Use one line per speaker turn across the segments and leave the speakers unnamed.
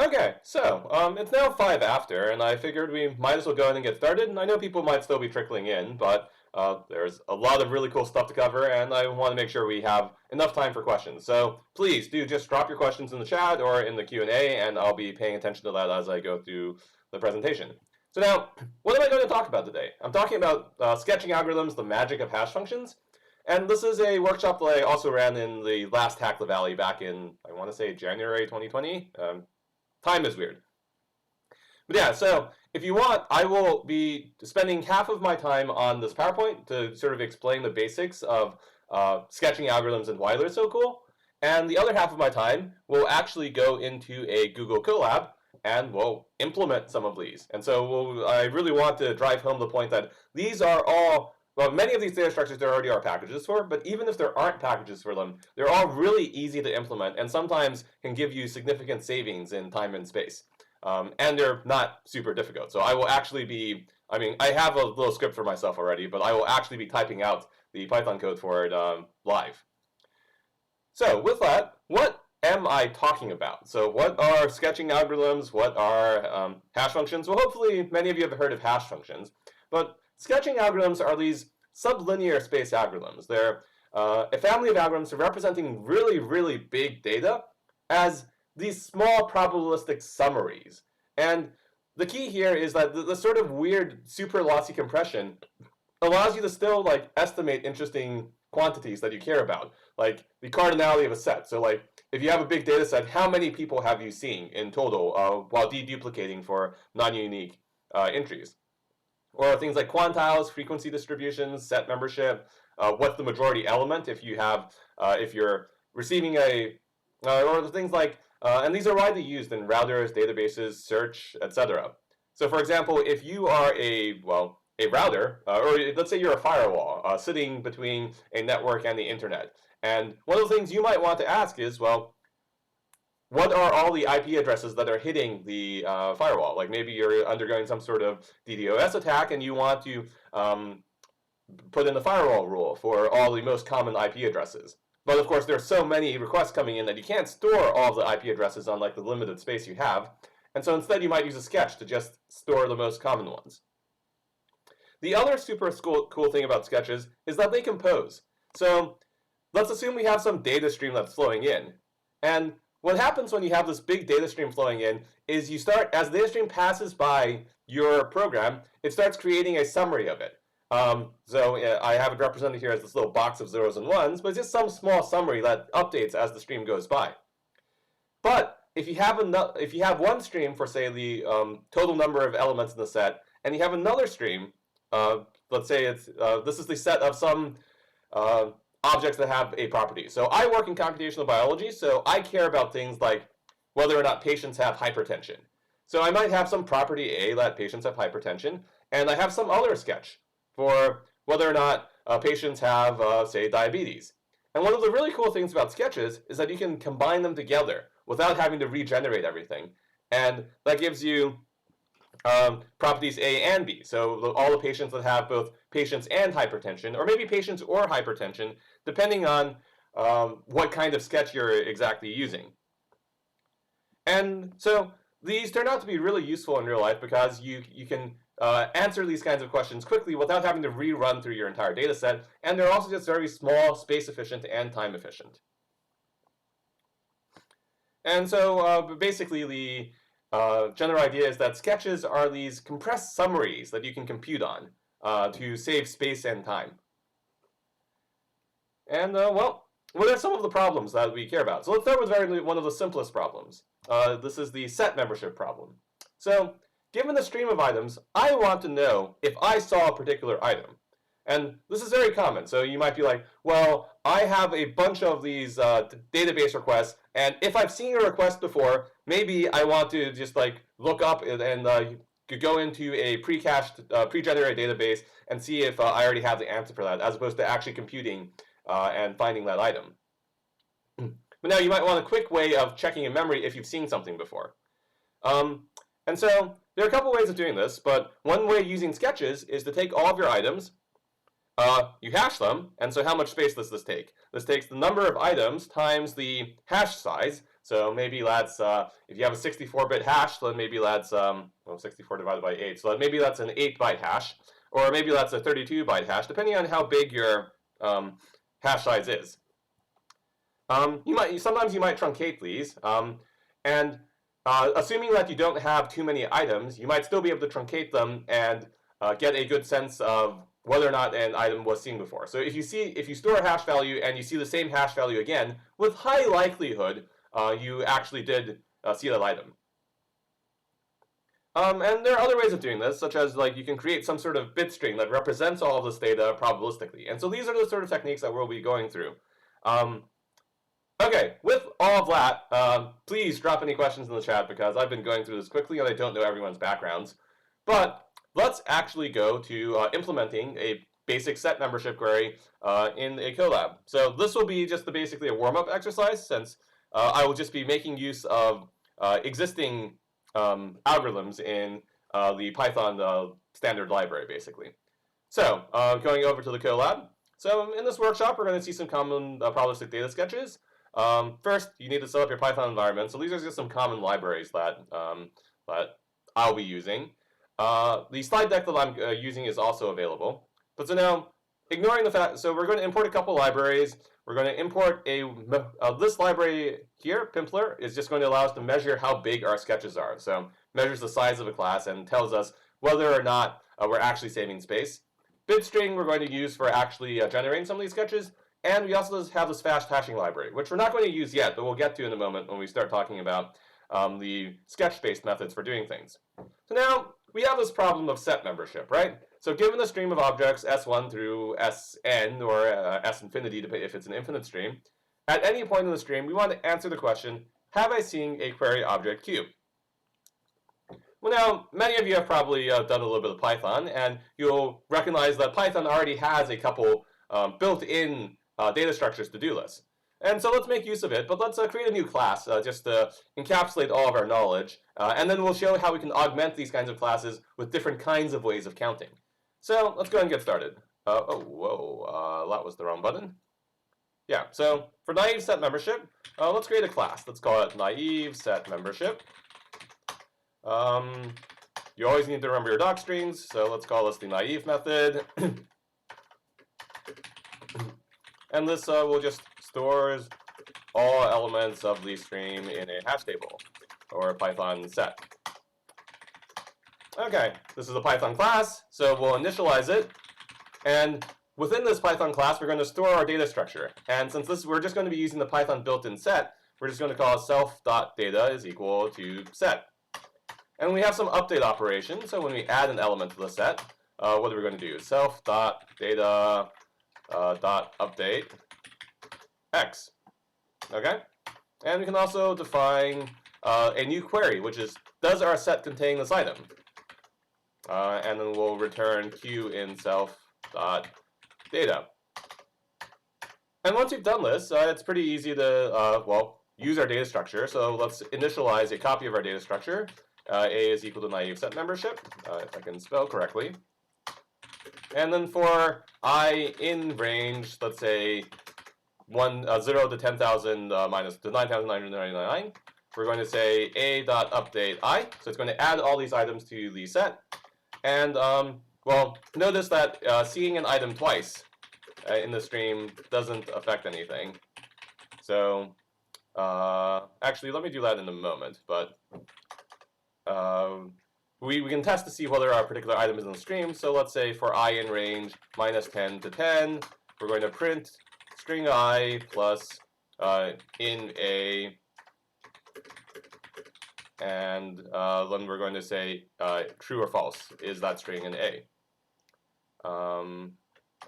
Okay, so it's now 5 after, and I figured we might as well go ahead and get started. And I know people might still be trickling in, but there's a lot of really cool stuff to cover, and I want to make sure we have enough time for questions. So please do just drop your questions in the chat or in the Q&A, and I'll be paying attention to that as I go through the presentation. So now, what am I going to talk about today? I'm talking about sketching algorithms, the magic of hash functions. And this is a workshop that I also ran in the last Hack the Valley back in, I want to say, January 2020. Time is weird. But yeah, so if you want, I will be spending half of my time on this PowerPoint to sort of explain the basics of sketching algorithms and why they're so cool. And the other half of my time will actually go into a Google Colab and we'll implement some of these. And so I really want to drive home the point that these are all, well, many of these data structures there already are packages for, but even if there aren't packages for them, they're all really easy to implement and sometimes can give you significant savings in time and space. And they're not super difficult. So I will actually be, I have a little script for myself already, but I will actually be typing out the Python code for it live. So with that, what am I talking about? So what are sketching algorithms? What are hash functions? Well, hopefully many of you have heard of hash functions, but sketching algorithms are these sublinear space algorithms. They're a family of algorithms representing really, really big data as these small probabilistic summaries. And the key here is that the sort of weird super lossy compression allows you to still estimate interesting quantities that you care about, like the cardinality of a set. So if you have a big data set, how many people have you seen in total while deduplicating for non-unique entries? Or things like quantiles, frequency distributions, set membership, what's the majority element if you have, if you're receiving or things like, and these are widely used in routers, databases, search, etc. So for example, if you are a router, or let's say you're a firewall sitting between a network and the internet, and one of the things you might want to ask is, well, what are all the IP addresses that are hitting the firewall? Like maybe you're undergoing some sort of DDoS attack and you want to put in the firewall rule for all the most common IP addresses. But of course, there's so many requests coming in that you can't store all of the IP addresses on the limited space you have. And so instead, you might use a sketch to just store the most common ones. The other super cool thing about sketches is that they compose. So let's assume we have some data stream that's flowing in. And what happens when you have this big data stream flowing in is you start, as the data stream passes by your program, it starts creating a summary of it. So I have it represented here as this little box of zeros and ones, but it's just some small summary that updates as the stream goes by. But if you have one stream for, say, the total number of elements in the set, and you have another stream, let's say this is the set of some objects that have a property. So I work in computational biology, so I care about things like whether or not patients have hypertension. So I might have some property A that patients have hypertension, and I have some other sketch for whether or not patients have, say, diabetes. And one of the really cool things about sketches is that you can combine them together without having to regenerate everything. And that gives you properties A and B. So all the patients that have both patients and hypertension, or maybe patients or hypertension, depending on what kind of sketch you're exactly using. And so these turn out to be really useful in real life because you can answer these kinds of questions quickly without having to rerun through your entire data set. And they're also just very small, space efficient, and time efficient. And so basically the general idea is that sketches are these compressed summaries that you can compute on to save space and time. And well, what are some of the problems that we care about? So let's start with one of the simplest problems. This is the set membership problem. So given the stream of items, I want to know if I saw a particular item. And this is very common. So you might be like, well, I have a bunch of these database requests, and if I've seen a request before, maybe I want to just look up and go into a pre-cached, pre-generated database and see if I already have the answer for that, as opposed to actually computing and finding that item. But now you might want a quick way of checking in memory if you've seen something before. And so there are a couple ways of doing this, but one way using sketches is to take all of your items, you hash them, and so how much space does this take? This takes the number of items times the hash size, So maybe that's, if you have a 64-bit hash, then maybe that's, well, 64 divided by 8. So maybe that's an 8-byte hash, or maybe that's a 32-byte hash, depending on how big your hash size is. Sometimes you might truncate these, and assuming that you don't have too many items, you might still be able to truncate them and get a good sense of whether or not an item was seen before. So if you store a hash value and you see the same hash value again, with high likelihood you actually did see that item. And there are other ways of doing this, such as like you can create some sort of bit string that represents all of this data probabilistically. And so these are the sort of techniques that we'll be going through. Okay, with all of that, please drop any questions in the chat because I've been going through this quickly and I don't know everyone's backgrounds. But let's actually go to implementing a basic set membership query in a Colab. So this will be just basically a warm-up exercise, since I will just be making use of existing algorithms in the Python standard library, basically. So going over to the Colab. So in this workshop, we're going to see some common probabilistic data sketches. First, you need to set up your Python environment. So these are just some common libraries that I'll be using. The slide deck that I'm using is also available. But so now, ignoring the fact, so we're going to import a couple libraries. We're going to import this library here, Pimpler, is just going to allow us to measure how big our sketches are. So measures the size of a class and tells us whether or not we're actually saving space. Bitstring we're going to use for actually generating some of these sketches. And we also have this fast hashing library, which we're not going to use yet, but we'll get to in a moment when we start talking about the sketch-based methods for doing things. So now we have this problem of set membership, right? So given the stream of objects S1 through Sn, or S infinity if it's an infinite stream, at any point in the stream, we want to answer the question, have I seen a query object Q? Well, now, many of you have probably done a little bit of Python, and you'll recognize that Python already has a couple built-in data structures to do this. And so let's make use of it, but let's create a new class just to encapsulate all of our knowledge, and then we'll show how we can augment these kinds of classes with different kinds of ways of counting. So let's go ahead and get started. That was the wrong button. Yeah, so for naive set membership, let's create a class. Let's call it naive set membership. You always need to remember your doc strings, so let's call this the naive method. And this will just stores all elements of the stream in a hash table, or a Python set. Okay, this is a Python class, so we'll initialize it. And within this Python class, we're going to store our data structure. And since we're just going to be using the Python built-in set, we're just going to call self.data is equal to set. And we have some update operation, so when we add an element to the set, what are we going to do? Self.data .update x. Okay? And we can also define a new query, which is, does our set contain this item? And then we'll return q in self.data. And once we've done this, it's pretty easy to, use our data structure. So let's initialize a copy of our data structure. A is equal to naive set membership, if I can spell correctly. And then for I in range, let's say 0 to 10,000 minus to 9,999, we're going to say a.update I. So it's going to add all these items to the set. And notice that seeing an item twice in the stream doesn't affect anything. So actually, let me do that in a moment. But we can test to see whether our particular item is in the stream. So let's say for I in range minus 10 to 10, we're going to print string I plus in A, and then we're going to say true or false, is that string in A?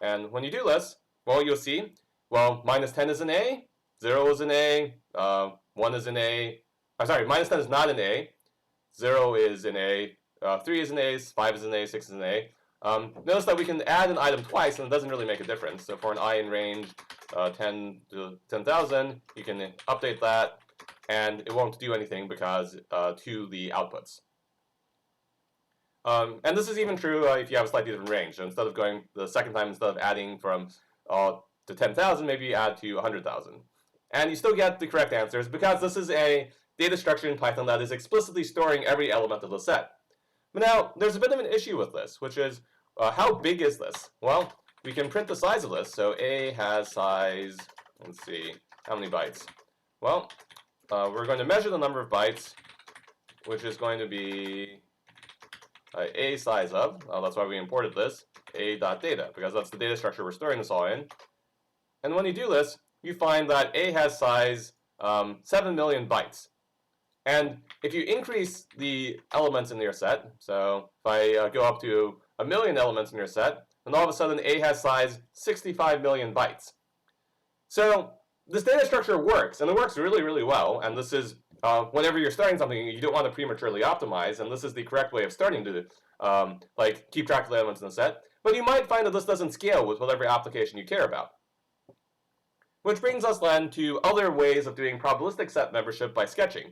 And when you do this, well, you'll see, well, minus 10 is in A, 0 is in A, 1 is in A, minus 10 is not in A, 0 is in A, 3 is in A, 5 is in A, 6 is in A. Notice that we can add an item twice, and it doesn't really make a difference. So for an I in range 10 to 10,000, you can update that, and it won't do anything because to the outputs. And this is even true if you have a slightly different range. So instead of going the second time, instead of adding from to 10,000, maybe you add to 100,000. and you still get the correct answers because this is a data structure in Python that is explicitly storing every element of the set. But now, there's a bit of an issue with this, which is, how big is this? Well, we can print the size of this. So A has size, let's see, how many bytes? Well, we're going to measure the number of bytes, which is going to be A size of, that's why we imported this, A.data, because that's the data structure we're storing this all in. And when you do this, you find that A has size 7 million bytes. And if you increase the elements in your set, so if I go up to 1 million elements in your set, then all of a sudden A has size 65 million bytes. So this data structure works, and it works really, really well. And this is, whenever you're starting something, you don't want to prematurely optimize, and this is the correct way of starting to keep track of the elements in the set. But you might find that this doesn't scale with whatever application you care about. Which brings us then to other ways of doing probabilistic set membership by sketching.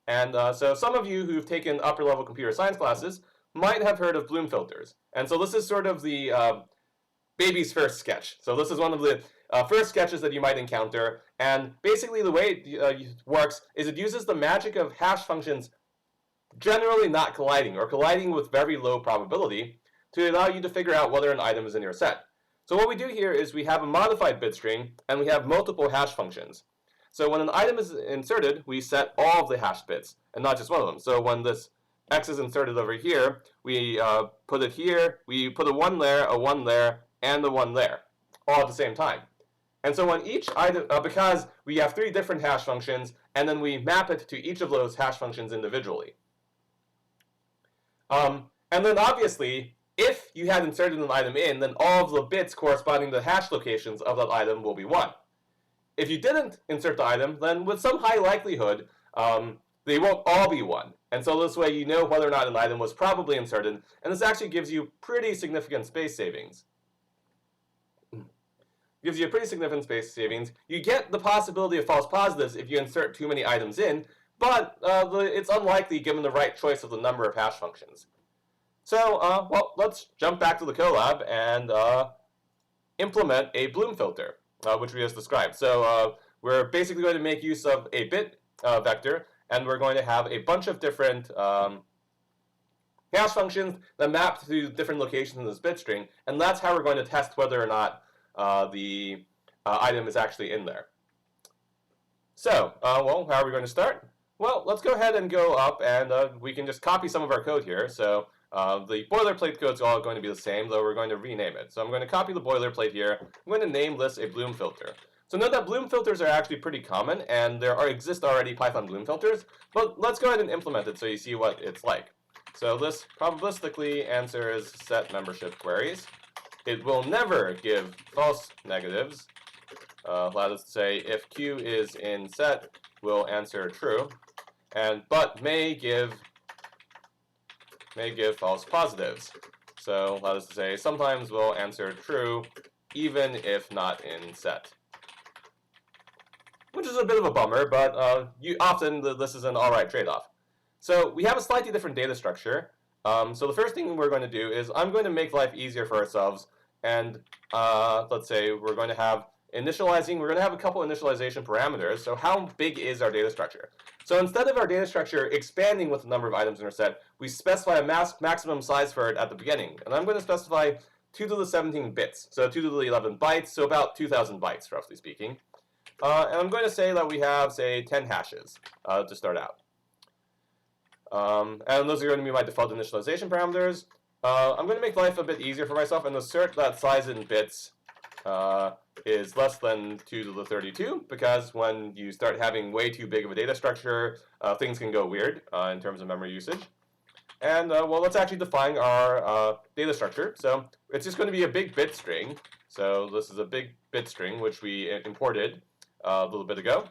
And so some of you who've taken upper-level computer science classes might have heard of Bloom filters. And so this is sort of the baby's first sketch. So this is one of the first sketches that you might encounter. And basically the way it works is it uses the magic of hash functions generally not colliding, or colliding with very low probability, to allow you to figure out whether an item is in your set. So what we do here is we have a modified bit string, and we have multiple hash functions. So when an item is inserted, we set all of the hash bits, and not just one of them. So when this X is inserted over here, we put it here, we put a 1 there, a 1 there, and a 1 there, all at the same time. And so when each item, because we have 3 different hash functions, and then we map it to each of those hash functions individually. And then obviously, if you had inserted an item in, then all of the bits corresponding to the hash locations of that item will be 1. If you didn't insert the item, then with some high likelihood, they won't all be 1. And so this way you know whether or not an item was probably inserted, and this actually gives you pretty significant space savings. Gives you a pretty significant space savings. You get the possibility of false positives if you insert too many items in, but it's unlikely given the right choice of the number of hash functions. So, well, let's jump back to the Colab and implement a Bloom filter, which we just described. So we're basically going to make use of a bit vector, and we're going to have a bunch of different hash functions that map to different locations in this bit string, and that's how we're going to test whether or not the item is actually in there. So, well, how are we going to start? Well, let's go ahead and go up, and we can just copy some of our code here. So the boilerplate code is all going to be the same, though we're going to rename it. So I'm going to copy the boilerplate here. I'm going to name this a Bloom filter. So note that Bloom filters are actually pretty common, and there exist already Python Bloom filters. But let's go ahead and implement it so you see what it's like. So this probabilistically answers set membership queries. It will never give false negatives. Let us say if Q is in set, will answer true, but may give false positives. So let us say sometimes will answer true even if not in set. Which is a bit of a bummer, but often this is an alright trade-off. So we have a slightly different data structure. So the first thing we're going to do is I'm going to make life easier for ourselves, and let's say we're going to have initializing, we're going to have a couple initialization parameters. So how big is our data structure? So instead of our data structure expanding with the number of items in our set, we specify a maximum size for it at the beginning. And I'm going to specify 2 to the 17 bits, so 2 to the 11 bytes, so about 2,000 bytes, roughly speaking. And I'm going to say that we have, say, 10 hashes to start out. And those are going to be my default initialization parameters. I'm going to make life a bit easier for myself and assert that size in bits is less than 2 to the 32, because when you start having way too big of a data structure, things can go weird in terms of memory usage. And well, let's actually define our data structure. So it's just going to be a big bit string. So this is a big bit string, which we imported a little bit ago.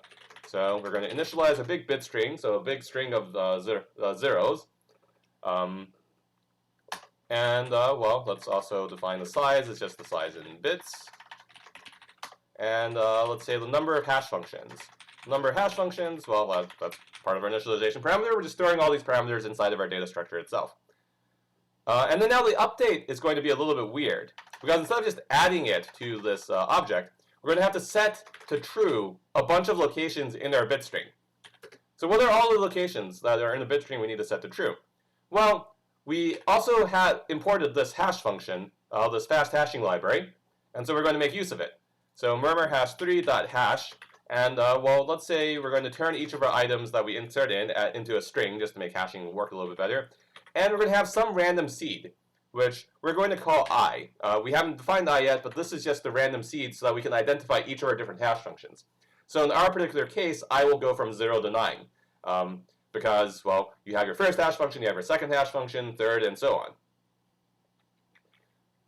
So we're going to initialize a big bit string, so a big string of zeros. Well, let's also define the size. It's just the size in bits. And let's say the number of hash functions. Number of hash functions, well, that's part of our initialization parameter. We're just storing all these parameters inside of our data structure itself. And then now the update is going to be a little bit weird, because instead of just adding it to this object, we're going to have to set to true a bunch of locations in our bit string. So what are all the locations that are in the bit string we need to set to true? Well, we also had imported this hash function, this fast hashing library, and so we're going to make use of it. So murmur hash3.hash, and well, let's say we're going to turn each of our items that we insert into a string just to make hashing work a little bit better. And we're going to have some random seed, which we're going to call I. We haven't defined I yet, but this is just the random seed so that we can identify each of our different hash functions. So in our particular case, I will go from 0 to 9. Because, well, you have your first hash function, you have your second hash function, third, and so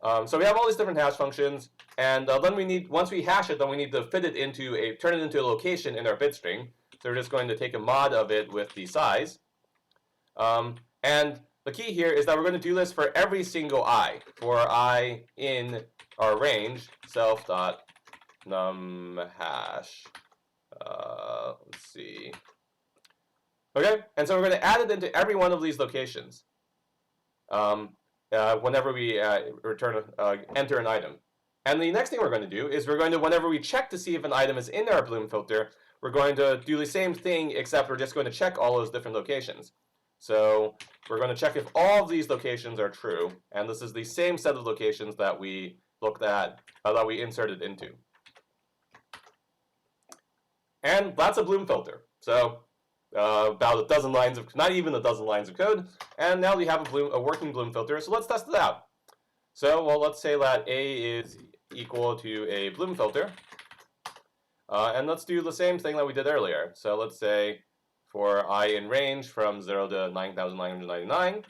on. So we have all these different hash functions, and then we need, once we hash it, then we need to turn it into a location in our bit string. So we're just going to take a mod of it with the size. And the key here is that we're going to do this for every single I. For I in our range, self.numHash. Let's see. Okay, and so we're going to add it into every one of these locations whenever we enter an item. And the next thing we're going to do is we're going to, whenever we check to see if an item is in our Bloom filter, we're going to do the same thing, except we're just going to check all those different locations. So we're going to check if all of these locations are true, and this is the same set of locations that we looked at, that we inserted into. And that's a Bloom filter. So about a dozen lines of, not even a dozen lines of code, and now we have a working Bloom filter, so let's test it out. So, well, let's say that A is equal to a Bloom filter, and let's do the same thing that we did earlier. So let's say for I in range from 0 to 9,999,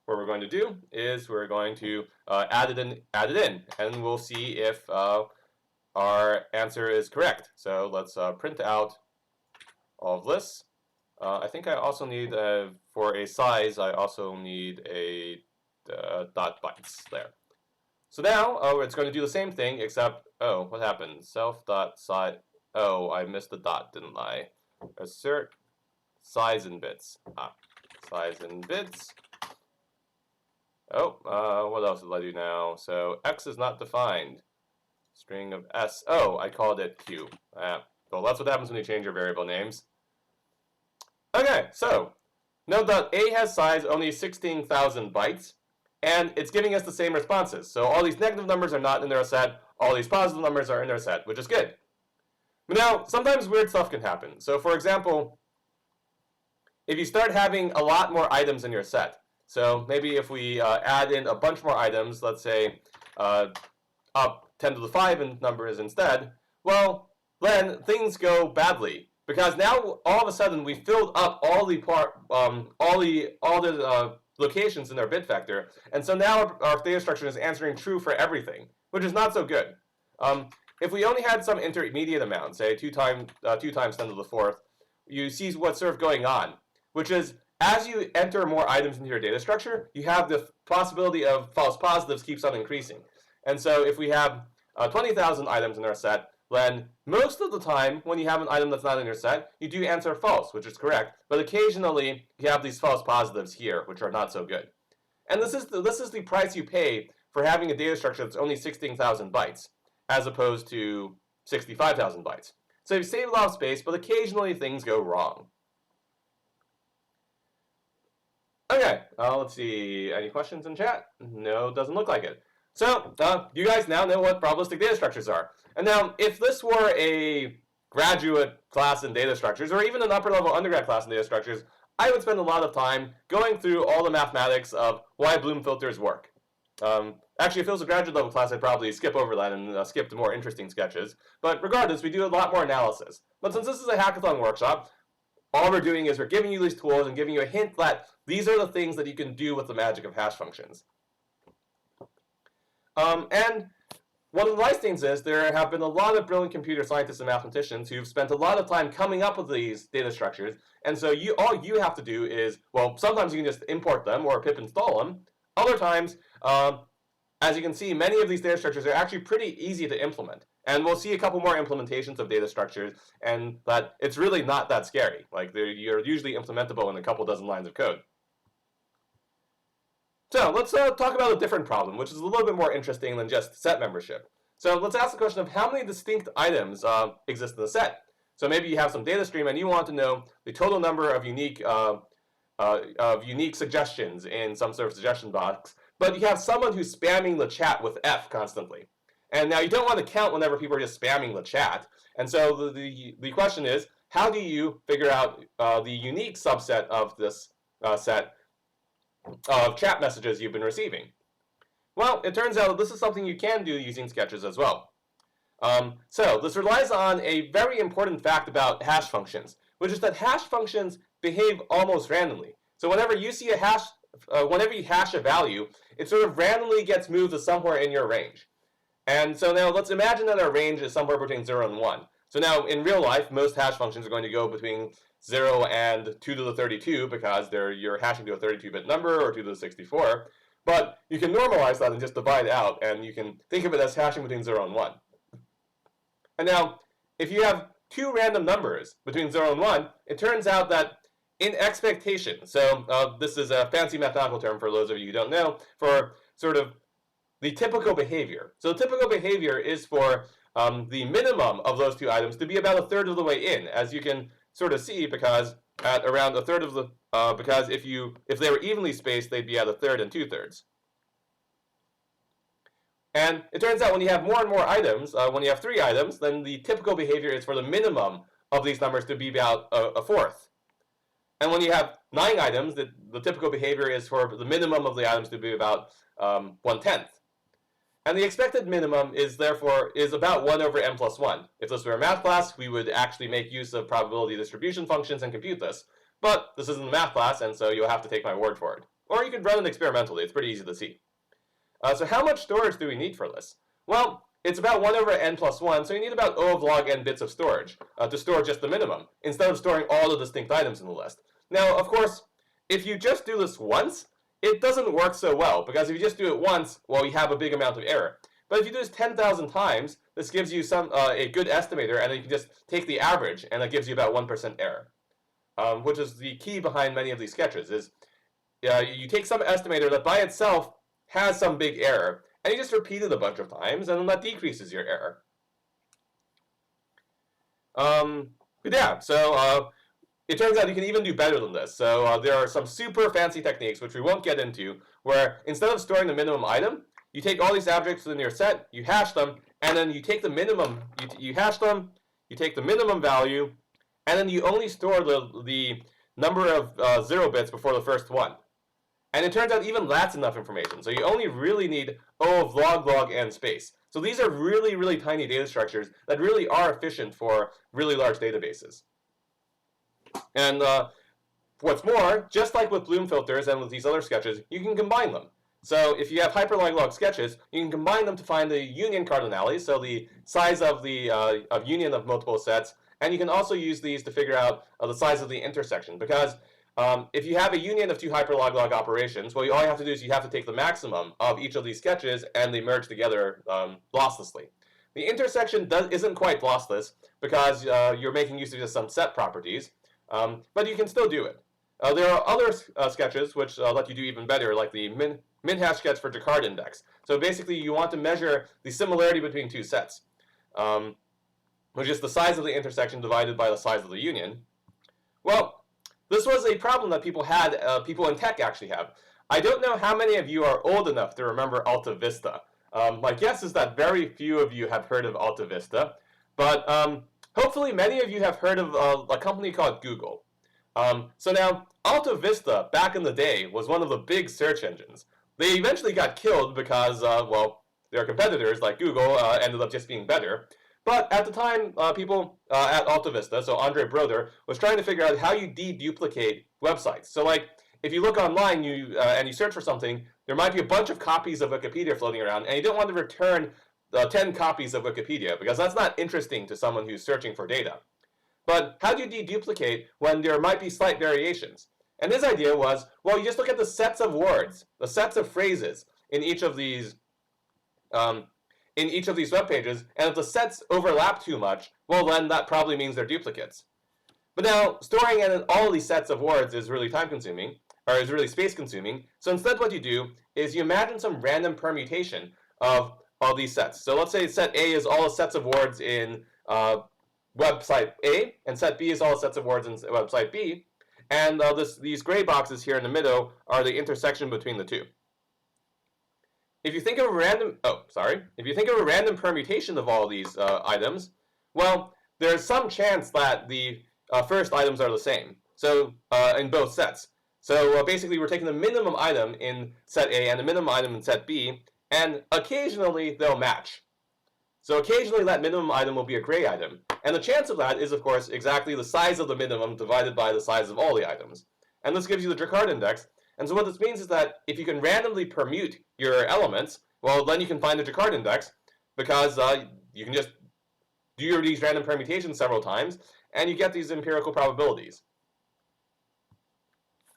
what we're going to do is we're going to add it in, and we'll see if our answer is correct. So let's print out all of this. I think I also need, for a size, I also need a dot bytes there. So now it's going to do the same thing, except, oh, what happened? Self.size, oh, I missed the dot, didn't I? Assert size in bits. Size in bits. Oh, what else did I do now? So x is not defined. String of s. Oh, I called it q. Well, that's what happens when you change your variable names. Okay, so note that A has size only 16,000 bytes, and it's giving us the same responses. So all these negative numbers are not in their set, all these positive numbers are in their set, which is good. But now, sometimes weird stuff can happen. So for example, if you start having a lot more items in your set, so maybe if we add in a bunch more items, let's say up 10 to the 5 in numbers instead, well, then things go badly. Because now all of a sudden we filled up all the locations in our bit vector, and so now our data structure is answering true for everything, which is not so good. If we only had some intermediate amount, say 2 times 10 to the 4th, you see what's sort of going on, which is as you enter more items into your data structure, you have the possibility of false positives keeps on increasing. And so if we have 20,000 items in our set, then most of the time, when you have an item that's not in your set, you do answer false, which is correct. But occasionally, you have these false positives here, which are not so good. And this is the price you pay for having a data structure that's only 16,000 bytes, as opposed to 65,000 bytes. So you save a lot of space, but occasionally things go wrong. Okay, let's see. Any questions in chat? No, doesn't look like it. So, you guys now know what probabilistic data structures are. And now, if this were a graduate class in data structures, or even an upper-level undergrad class in data structures, I would spend a lot of time going through all the mathematics of why Bloom filters work. Actually, if it was a graduate-level class, I'd probably skip over that and skip the more interesting sketches. But regardless, we do a lot more analysis. But since this is a hackathon workshop, all we're doing is we're giving you these tools and giving you a hint that these are the things that you can do with the magic of hash functions. And one of the nice things is there have been a lot of brilliant computer scientists and mathematicians who've spent a lot of time coming up with these data structures. And so all you have to do is, well, sometimes you can just import them or pip install them. Other times, as you can see, many of these data structures are actually pretty easy to implement. And we'll see a couple more implementations of data structures, and that it's really not that scary. Like, you're usually implementable in a couple dozen lines of code. So let's talk about a different problem, which is a little bit more interesting than just set membership. So let's ask the question of how many distinct items exist in the set. So maybe you have some data stream and you want to know the total number of unique suggestions in some sort of suggestion box, but you have someone who's spamming the chat with F constantly. And now you don't want to count whenever people are just spamming the chat. And so the question is, how do you figure out the unique subset of this set of chat messages you've been receiving? Well, it turns out this is something you can do using sketches as well. So this relies on a very important fact about hash functions, which is that hash functions behave almost randomly. So whenever you see a hash, whenever you hash a value, it sort of randomly gets moved to somewhere in your range. And so now let's imagine that our range is somewhere between 0 and 1. So now in real life, most hash functions are going to go between 0 and 2 to the 32 because you're hashing to a 32-bit number or 2 to the 64. But you can normalize that and just divide out, and you can think of it as hashing between 0 and 1. And now, if you have two random numbers between 0 and 1, it turns out that in expectation, so this is a fancy mathematical term for those of you who don't know, for sort of the typical behavior. So the typical behavior is for the minimum of those two items to be about a third of the way in, as you can sort of see, because at around a third of the, because if they were evenly spaced, they'd be at a third and 2/3. And it turns out when you have more and more items, when you have 3 items, then the typical behavior is for the minimum of these numbers to be about a fourth. And when you have 9 items, the typical behavior is for the minimum of the items to be about 1/10. And the expected minimum is therefore about 1 over n plus 1. If this were a math class, we would actually make use of probability distribution functions and compute this. But this isn't a math class, and so you'll have to take my word for it. Or you could run it experimentally. It's pretty easy to see. So how much storage do we need for this? Well, it's about 1 over n plus 1, so you need about O of log n bits of storage to store just the minimum, instead of storing all the distinct items in the list. Now, of course, if you just do this once, it doesn't work so well, because if you just do it once, well, you have a big amount of error. But if you do this 10,000 times, this gives you a good estimator, and then you can just take the average, and that gives you about 1% error. Which is the key behind many of these sketches, is you take some estimator that by itself has some big error, and you just repeat it a bunch of times, and then that decreases your error. But yeah, so it turns out you can even do better than this. So there are some super fancy techniques, which we won't get into, where instead of storing the minimum item, you take all these objects within your set, you hash them, and then you take the minimum, you hash them, you take the minimum value, and then you only store the number of 0 bits before the first one. And it turns out even that's enough information. So you only really need O of log n space. So these are really, really tiny data structures that really are efficient for really large databases. And what's more, just like with Bloom filters and with these other sketches, you can combine them. So if you have hyperlog sketches, you can combine them to find the union cardinality, so the size of the union of multiple sets, and you can also use these to figure out the size of the intersection, because if you have a union of 2 hyperlog operations, well, all you have to do is you have to take the maximum of each of these sketches and they merge together losslessly. The intersection isn't quite lossless because you're making use of just some set properties, but you can still do it. There are other sketches which let you do even better, like the MinHash sketch for Jaccard index. So basically, you want to measure the similarity between 2 sets, which is the size of the intersection divided by the size of the union. Well, this was a problem that people in tech actually have. I don't know how many of you are old enough to remember Alta Vista. My guess is that very few of you have heard of Alta Vista, but hopefully many of you have heard of a company called Google. So now, Alta Vista, back in the day, was one of the big search engines. They eventually got killed because, well, their competitors, like Google, ended up just being better. But at the time, people at Alta Vista, so Andre Broder, was trying to figure out how you deduplicate websites. So like, if you look online and you search for something, there might be a bunch of copies of Wikipedia floating around, and you don't want to return 10 copies of Wikipedia, because that's not interesting to someone who's searching for data. But how do you deduplicate when there might be slight variations? And his idea was, well, you just look at the sets of words, the sets of phrases in each of these web pages, and if the sets overlap too much, well, then that probably means they're duplicates. But now, storing in all these sets of words is really time-consuming, or is really space-consuming. So instead what you do is you imagine some random permutation of all these sets. So let's say set A is all the sets of words in website A, and set B is all the sets of words in website B. And these gray boxes here in the middle are the intersection between the two. If you think of a random, if you think of a random permutation of all these items, well, there's some chance that the first items are the same. So in both sets. So basically, we're taking the minimum item in set A and the minimum item in set B, and occasionally they'll match. So occasionally that minimum item will be a gray item. And the chance of that is, of course, exactly the size of the minimum divided by the size of all the items. And this gives you the Jaccard index. And so what this means is that if you can randomly permute your elements, well, then you can find the Jaccard index, because you can just do these random permutations several times, and you get these empirical probabilities.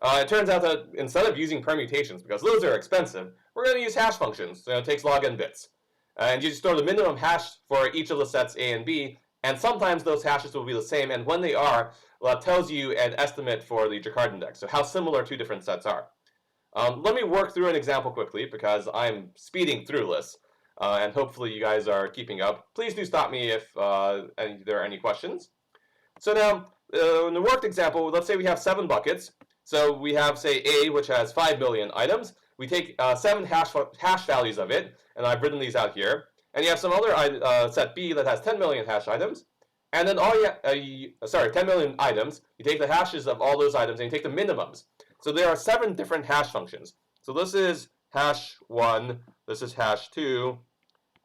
It turns out that instead of using permutations, because those are expensive, we're going to use hash functions. So it takes log n bits. And you store the minimum hash for each of the sets A and B, and sometimes those hashes will be the same, and when they are, well, it tells you an estimate for the Jaccard index, so how similar two different sets are. Let me work through an example quickly, because I'm speeding through this, and hopefully you guys are keeping up. Please do stop me if there are any questions. So now, in the worked example, let's say we have 7 buckets. So we have, say, A, which has 5 million items. We take 7 hash values of it, and I've written these out here. And you have some other set B that has 10 million hash items. And then 10 million items. You take the hashes of all those items, and you take the minimums. So there are 7 different hash functions. So this is hash 1, this is hash 2,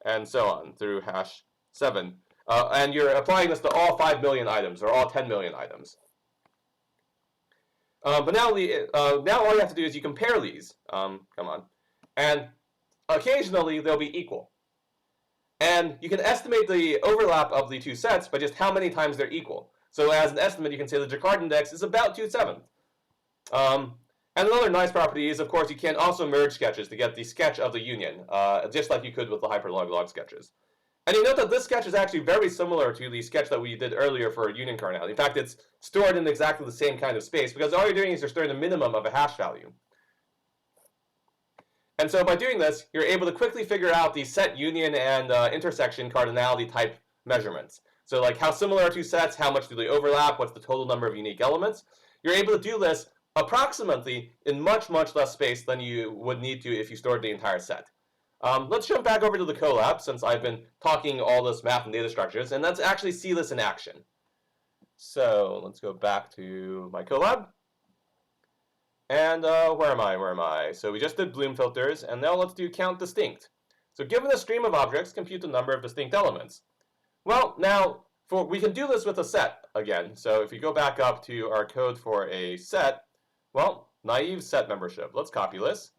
and so on through hash 7. And you're applying this to all 5 million items, or all 10 million items. But now all you have to do is you compare these. And occasionally they'll be equal. And you can estimate the overlap of the two sets by just how many times they're equal. So as an estimate, you can say the Jaccard index is about 2/7. And another nice property is, of course, you can also merge sketches to get the sketch of the union, just like you could with the hyperlog sketches. And you note that this sketch is actually very similar to the sketch that we did earlier for union cardinality. In fact, it's stored in exactly the same kind of space, because all you're doing is you're storing the minimum of a hash value. And so by doing this, you're able to quickly figure out the set union and intersection cardinality type measurements. So like how similar are two sets, how much do they overlap, what's the total number of unique elements. You're able to do this approximately in much, much less space than you would need to if you stored the entire set. Let's jump back over to the Colab, since I've been talking all this math and data structures, and let's actually see this in action. So let's go back to my Colab. And where am I? So we just did Bloom filters, and now let's do count distinct. So given a stream of objects, compute the number of distinct elements. Well, now we can do this with a set again. So if you go back up to our code for a set, well, naive set membership. Let's copy this.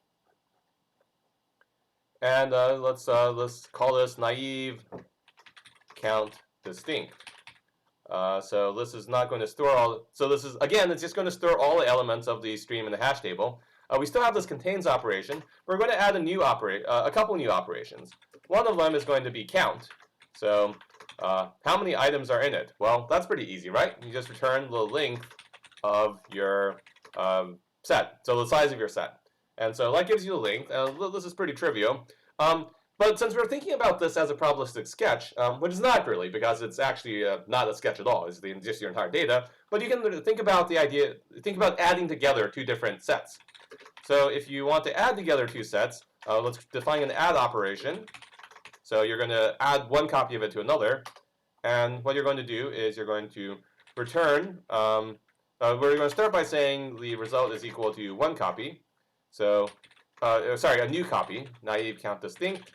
And let's call this naive count distinct. So this is not going to store all. So this is, again, it's just going to store all the elements of the stream in the hash table. We still have this contains operation. We're going to add a couple new operations. One of them is going to be count. So how many items are in it? Well, that's pretty easy, right? You just return the length of your set, so the size of your set. And so that gives you the length. This is pretty trivial. But since we're thinking about this as a probabilistic sketch, which is not really, because it's actually not a sketch at all, it's just your entire data, but you can think about adding together two different sets. So if you want to add together two sets, let's define an add operation. So you're going to add one copy of it to another, and what you're going to do is you're going to return, we're going to start by saying the result is equal to one copy. So, a new copy, naive count distinct.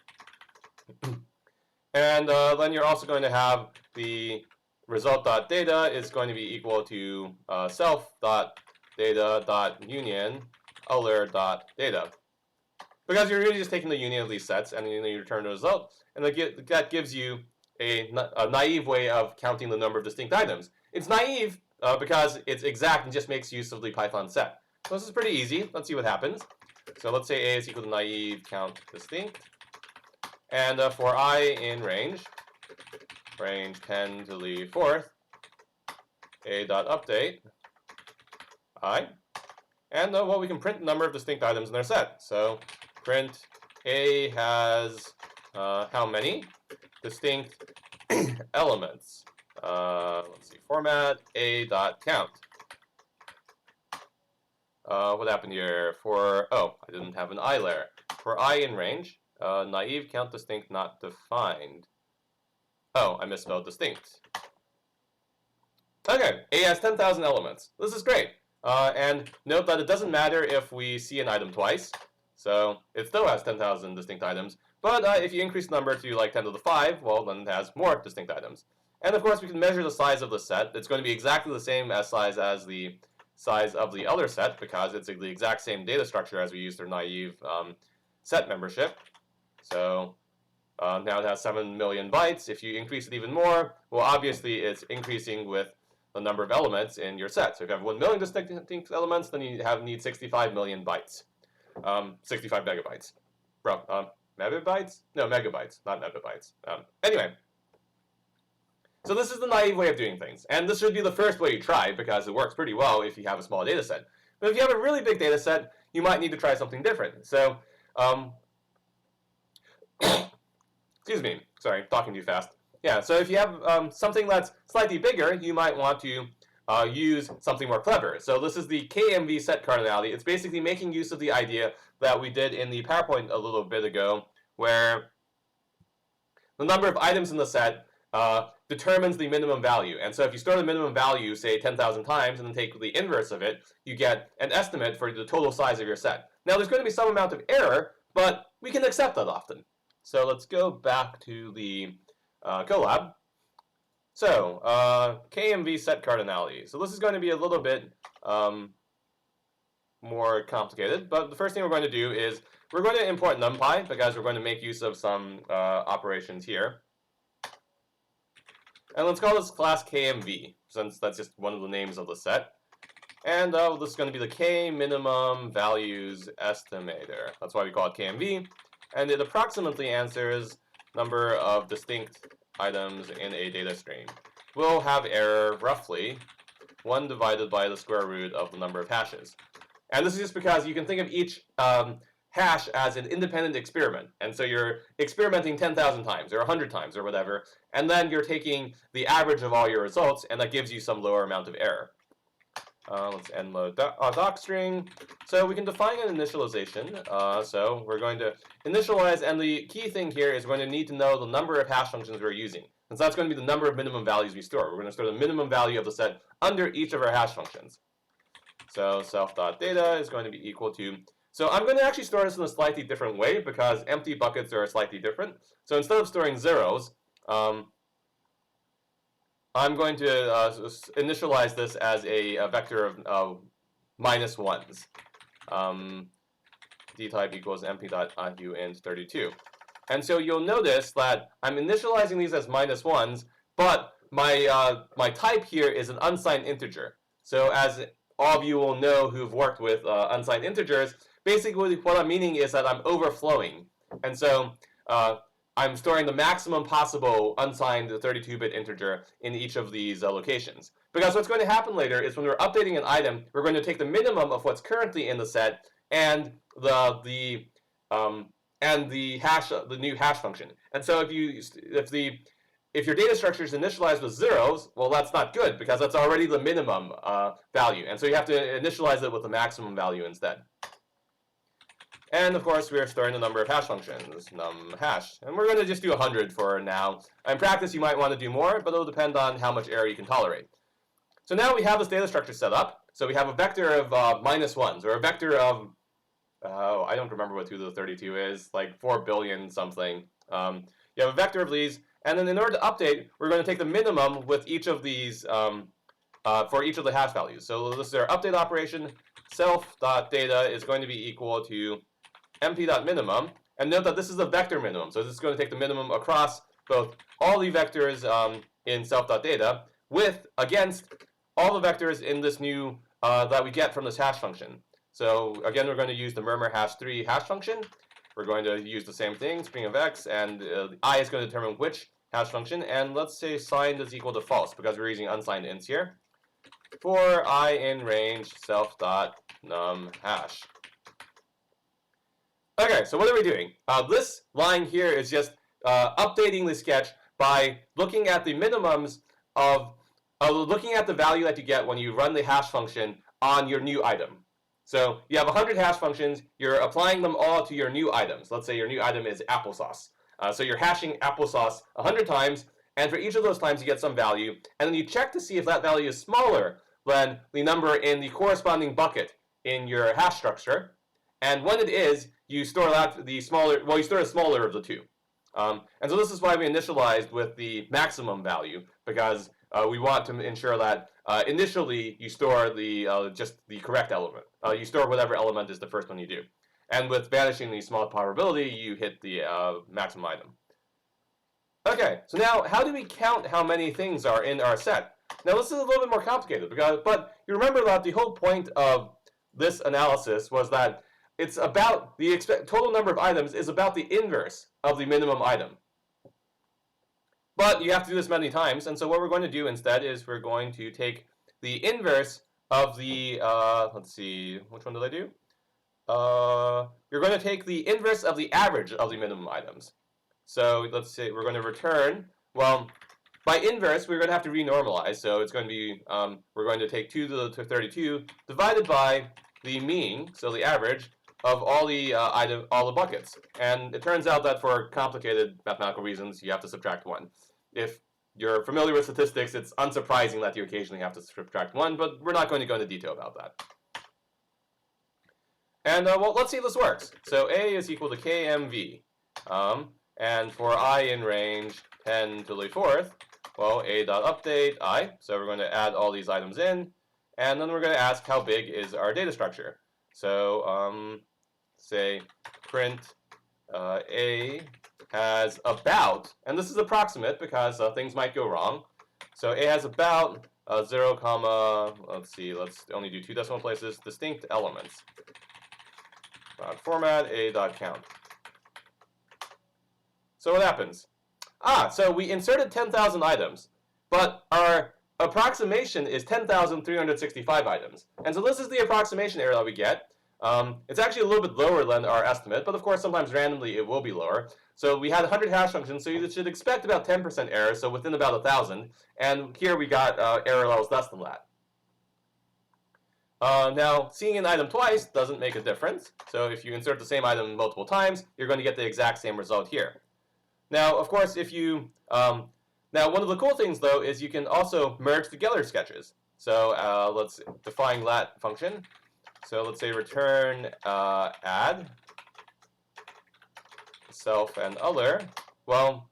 And then you're also going to have the result.data is going to be equal to self.data.union other.data. Because you're really just taking the union of these sets and then you return the result, and that gives you a naive way of counting the number of distinct items. It's naive because it's exact and just makes use of the Python set. So this is pretty easy. Let's see what happens. So let's say A is equal to naive count distinct. And for I in range 10 to the 4th, A.update I. And we can print the number of distinct items in our set. So print A has how many distinct elements. Let's see, format a.count. What happened here? I didn't have an I layer. For I in range, naive count distinct not defined. Oh, I misspelled distinct. Okay, A has 10,000 elements. This is great. And note that it doesn't matter if we see an item twice. So it still has 10,000 distinct items. But if you increase the number to like 10 to the 5, well, then it has more distinct items. And of course, we can measure the size of the set. It's going to be exactly the same size as the size of the other set because it's the exact same data structure as we used for naive set membership. So now it has 7 million bytes. If you increase it even more, well, obviously it's increasing with the number of elements in your set. So if you have 1 million distinct elements, then you need 65 million bytes. 65 megabytes. Megabytes? No, megabytes, not megabytes. Anyway. So this is the naive way of doing things. And this should be the first way you try because it works pretty well if you have a small data set. But if you have a really big data set, you might need to try something different. So, excuse me, sorry, talking too fast. Yeah, so if you have something that's slightly bigger, you might want to use something more clever. So this is the KMV set cardinality. It's basically making use of the idea that we did in the PowerPoint a little bit ago, where the number of items in the set determines the minimum value. And so if you store the minimum value, say 10,000 times, and then take the inverse of it, you get an estimate for the total size of your set. Now there's going to be some amount of error, but we can accept that often. So let's go back to the Colab. So, KMV set cardinality. So this is going to be a little bit more complicated, but the first thing we're going to do is we're going to import NumPy because we're going to make use of some operations here. And let's call this class KMV, since that's just one of the names of the set. And this is going to be the K minimum values estimator. That's why we call it KMV. And it approximately answers number of distinct items in a data stream. We'll have error roughly 1 divided by the square root of the number of hashes. And this is just because you can think of each hash as an independent experiment. And so you're experimenting 10,000 times or 100 times or whatever, and then you're taking the average of all your results, and that gives you some lower amount of error. Let's end load doc string. So we can define an initialization. So we're going to initialize, and the key thing here is we're going to need to know the number of hash functions we're using. And so that's going to be the number of minimum values we store. We're going to store the minimum value of the set under each of our hash functions. So self.data is going to be equal to... So I'm going to actually store this in a slightly different way because empty buckets are slightly different. So instead of storing zeros, I'm going to initialize this as a vector of minus ones. dtype equals mp.uint32. And so you'll notice that I'm initializing these as minus ones, but my type here is an unsigned integer. So as all of you will know who've worked with unsigned integers, basically what I'm meaning is that I'm overflowing. And so I'm storing the maximum possible unsigned 32-bit integer in each of these locations. Because what's going to happen later is when we're updating an item, we're going to take the minimum of what's currently in the set and the new hash function. And so if your data structure is initialized with zeros, well, that's not good because that's already the minimum value. And so you have to initialize it with the maximum value instead. And of course, we're storing the number of hash functions, numHash. And we're going to just do 100 for now. In practice, you might want to do more, but it'll depend on how much error you can tolerate. So now we have this data structure set up. So we have a vector of minus ones, or a vector of, I don't remember what 2 to the 32 is, like 4 billion something. You have a vector of these, and then in order to update, we're going to take the minimum with each of these for each of the hash values. So this is our update operation. Self.data is going to be equal to mp.minimum, and note that this is a vector minimum, so this is going to take the minimum across both all the vectors in self.data against all the vectors in this new that we get from this hash function. So again, we're going to use the murmur hash3 hash function. We're going to use the same thing, string of x, and I is going to determine which hash function, and let's say signed is equal to false because we're using unsigned ints here. For I in range self.numHash. Okay, so what are we doing? This line here is just updating the sketch by looking at the minimums of looking at the value that you get when you run the hash function on your new item. So you have 100 hash functions. You're applying them all to your new items. Let's say your new item is applesauce. So you're hashing applesauce 100 times, and for each of those times you get some value, and then you check to see if that value is smaller than the number in the corresponding bucket in your hash structure. And when it is, you store that the smaller. Well, you store the smaller of the two. And so this is why we initialized with the maximum value, because we want to ensure that initially you store the just the correct element. You store whatever element is the first one you do. And with vanishing the small probability, you hit the maximum item. Okay, so now how do we count how many things are in our set? Now this is a little bit more complicated, but you remember that the whole point of this analysis was that it's about the total number of items is about the inverse of the minimum item. But you have to do this many times, and so what we're going to do instead is we're going to take the inverse of the, let's see, which one did I do? You're going to take the inverse of the average of the minimum items. So let's say we're going to return, well, by inverse, we're going to have to renormalize, so it's going to be, we're going to take 2 to the 32 divided by the mean, so the average, of all the all the buckets. And it turns out that for complicated mathematical reasons, you have to subtract 1. If you're familiar with statistics, it's unsurprising that you occasionally have to subtract 1, but we're not going to go into detail about that. And well, let's see if this works. So A is equal to KMV. And for I in range 10 to the 4th, well, A.update I. So we're going to add all these items in. And then we're going to ask how big is our data structure. So say print A has about, and this is approximate because things might go wrong. So A has about 0, let's see, let's only do 2 decimal places, distinct elements. Format A.count. So what happens? So we inserted 10,000 items, but our approximation is 10,365 items. And so this is the approximation error that we get. It's actually a little bit lower than our estimate, but of course sometimes randomly it will be lower. So we had 100 hash functions, so you should expect about 10% error, so within about 1,000. And here we got error levels less than that. Now, seeing an item twice doesn't make a difference. So if you insert the same item multiple times, you're going to get the exact same result here. Now, of course, if you now one of the cool things though is you can also merge together sketches. So let's define that function. So let's say return add self and other. Well,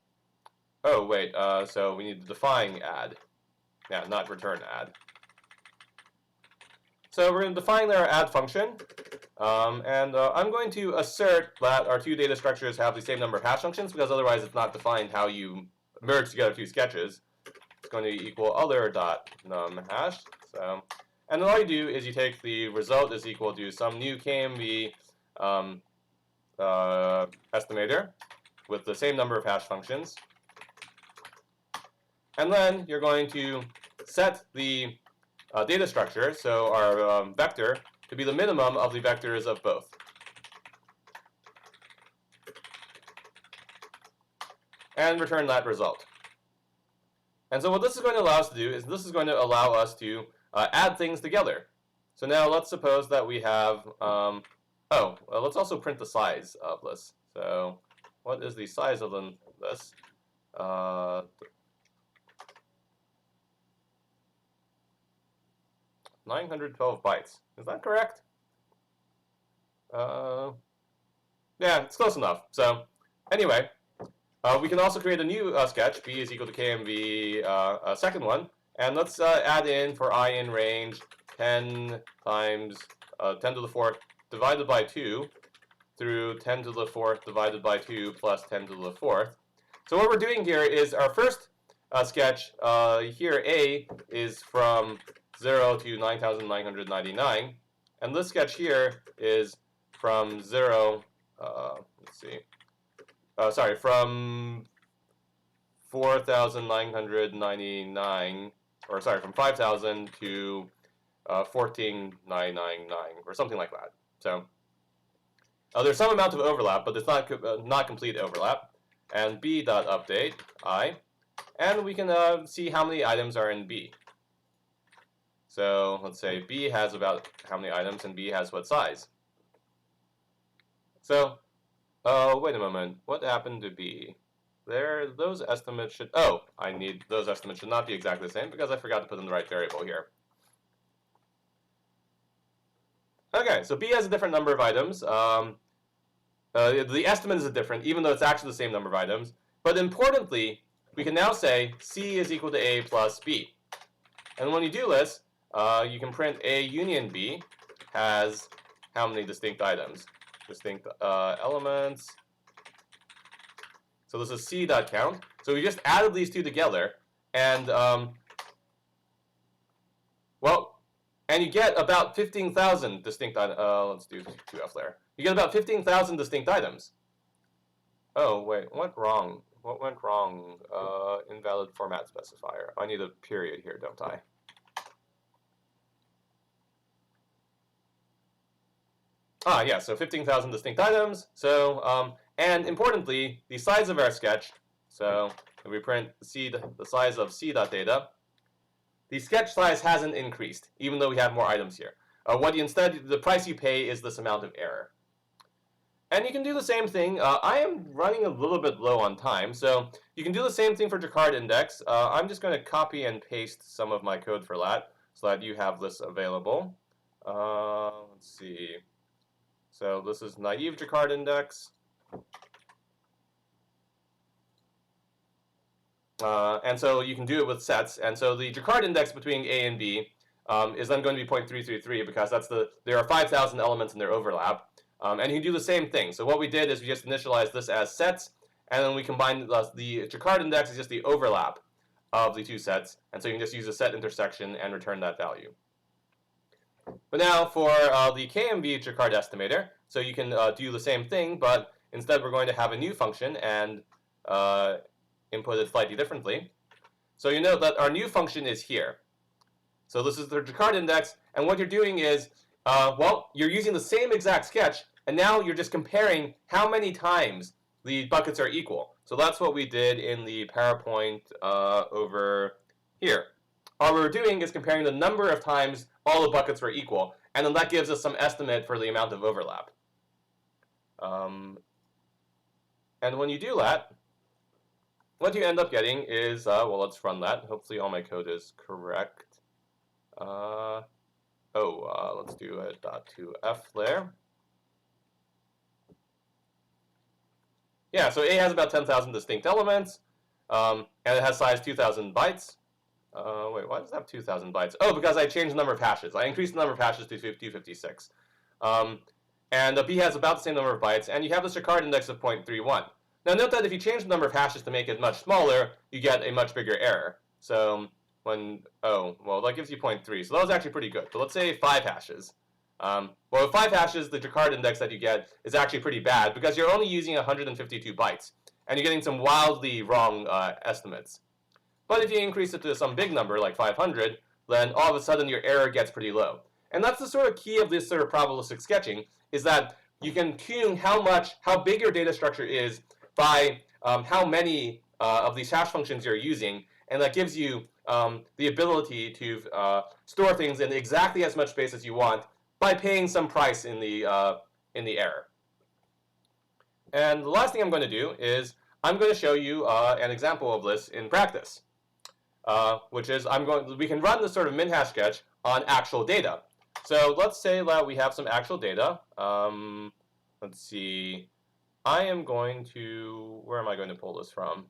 oh wait, so we need to define add. Yeah, not return add. So we're going to define our add function, and I'm going to assert that our 2 data structures have the same number of hash functions, because otherwise it's not defined how you merge together 2 sketches. It's going to equal other.numHash. So, and then all you do is you take the result is equal to some new KMV estimator with the same number of hash functions. And then you're going to set the data structure, so our vector, to be the minimum of the vectors of both. And return that result. And so what this is going to allow us to do is this is going to allow us to add things together. So now let's suppose that we have, let's also print the size of this. So what is the size of this? 912 bytes. Is that correct? Yeah, it's close enough. So anyway, we can also create a new sketch. B is equal to KMV, second one. And let's add in for I in range 10 times 10 to the 4th divided by 2 through 10 to the 4th divided by 2 plus 10 to the 4th. So what we're doing here is our first sketch, here A is from 0 to 9,999. And this sketch here is from 0, from 4,999, or sorry, from 5,000 to 14,999, or something like that. So there's some amount of overlap, but it's not complete overlap. and b.update I, and we can see how many items are in B. So let's say B has about how many items and B has what size. So, wait a moment, what happened to B? Those estimates should, those estimates should not be exactly the same because I forgot to put in the right variable here. Okay, so B has a different number of items. The estimate is different, even though it's actually the same number of items. But importantly, we can now say C is equal to A plus B. And when you do this, you can print A union B has how many distinct items? Distinct elements. So this is C.count. So we just added these two together, and and you get about 15,000 distinct items. Let's do 2F there. You get about 15,000 distinct items. Oh, wait, what went wrong? What went wrong? Invalid format specifier. I need a period here, don't I? Yeah, so 15,000 distinct items. So, and importantly, the size of our sketch. So if we print the size of C.data, the sketch size hasn't increased, even though we have more items here. The price you pay is this amount of error. And you can do the same thing. I am running a little bit low on time, so you can do the same thing for Jaccard index. I'm just going to copy and paste some of my code for that, so that you have this available. Let's see. So this is naive Jaccard index. And so you can do it with sets. And so the Jaccard index between A and B is then going to be 0.333 because there are 5,000 elements in their overlap. And you can do the same thing. So what we did is we just initialized this as sets, and then we combined the Jaccard index is just the overlap of the two sets. And so you can just use a set intersection and return that value. But now for the KMV Jaccard estimator, so you can do the same thing, but instead we're going to have a new function and input it slightly differently. So you know that our new function is here. So this is the Jaccard index, and what you're doing is, you're using the same exact sketch, and now you're just comparing how many times the buckets are equal. So that's what we did in the PowerPoint over here. All we're doing is comparing the number of times all the buckets were equal, and then that gives us some estimate for the amount of overlap. And when you do that, what you end up getting is, let's run that. Hopefully all my code is correct. Let's do a .2f there. Yeah, so A has about 10,000 distinct elements, and it has size 2,000 bytes. Why does it have 2,000 bytes? Oh, because I changed the number of hashes. I increased the number of hashes to 256. And B has about the same number of bytes, and you have this Jaccard index of 0.31. Now note that if you change the number of hashes to make it much smaller, you get a much bigger error. So that gives you 0.3. So that was actually pretty good. But let's say 5 hashes. With 5 hashes, the Jaccard index that you get is actually pretty bad because you're only using 152 bytes, and you're getting some wildly wrong estimates. But if you increase it to some big number, like 500, then all of a sudden your error gets pretty low. And that's the sort of key of this sort of probabilistic sketching, is that you can tune how big your data structure is by how many of these hash functions you're using, and that gives you the ability to store things in exactly as much space as you want by paying some price in the error. And the last thing I'm going to do is I'm going to show you an example of this in practice, which is we can run this sort of MinHash sketch on actual data. So let's say that we have some actual data. Let's see. Where am I going to pull this from?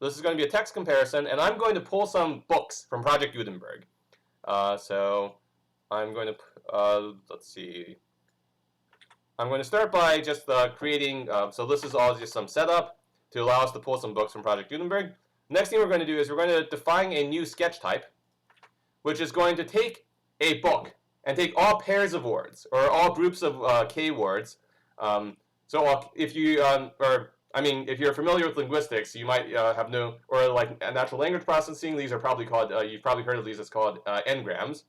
This is going to be a text comparison, and I'm going to pull some books from Project Gutenberg. So I'm going to, let's see. I'm going to start by just creating, so this is all just some setup to allow us to pull some books from Project Gutenberg. Next thing we're going to do is we're going to define a new sketch type, which is going to take a book and take all pairs of words, or all groups of K words. If you're familiar with linguistics, you might or like natural language processing, these are probably called, you've probably heard of these as called n-grams.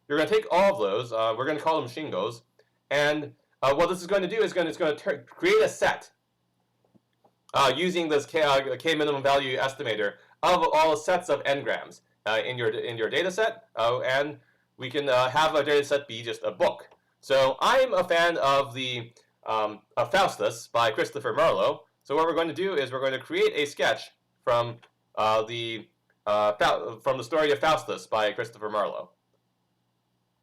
You're going to take all of those, we're going to call them shingos, and what this is going to do is it's going to create a set using this k minimum value estimator of all sets of n-grams in your data set, and we can have a data set be just a book. So I'm a fan of the of Faustus by Christopher Marlowe. So what we're going to do is we're going to create a sketch from the story of Faustus by Christopher Marlowe.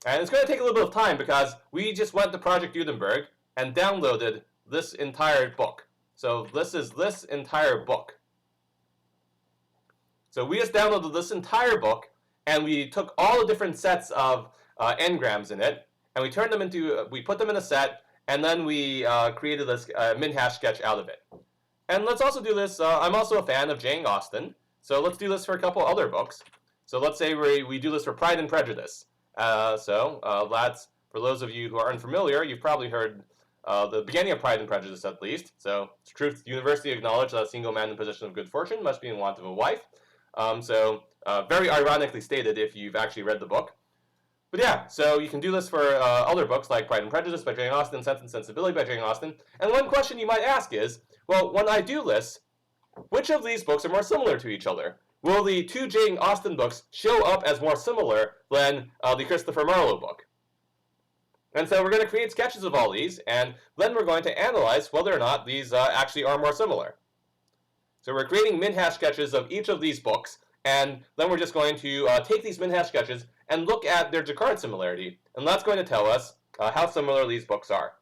And it's going to take a little bit of time because we just went to Project Gutenberg and downloaded this entire book. So this is this entire book. So we just downloaded this entire book, and we took all the different sets of n-grams in it, and we put them in a set, and then we created this MinHash sketch out of it. And let's also do this. I'm also a fan of Jane Austen, so let's do this for a couple other books. So let's say we do this for Pride and Prejudice. That's, for those of you who are unfamiliar, you've probably heard the beginning of Pride and Prejudice at least. So, truth, university acknowledged that a single man in position of good fortune must be in want of a wife. Very ironically stated if you've actually read the book. But yeah, so you can do this for other books like Pride and Prejudice by Jane Austen, Sense and Sensibility by Jane Austen. And one question you might ask is, well, when I do this, which of these books are more similar to each other? Will the two Jane Austen books show up as more similar than the Christopher Marlowe book? And so we're going to create sketches of all these, and then we're going to analyze whether or not these actually are more similar. So we're creating MinHash sketches of each of these books, and then we're just going to take these MinHash sketches and look at their Jaccard similarity, and that's going to tell us how similar these books are.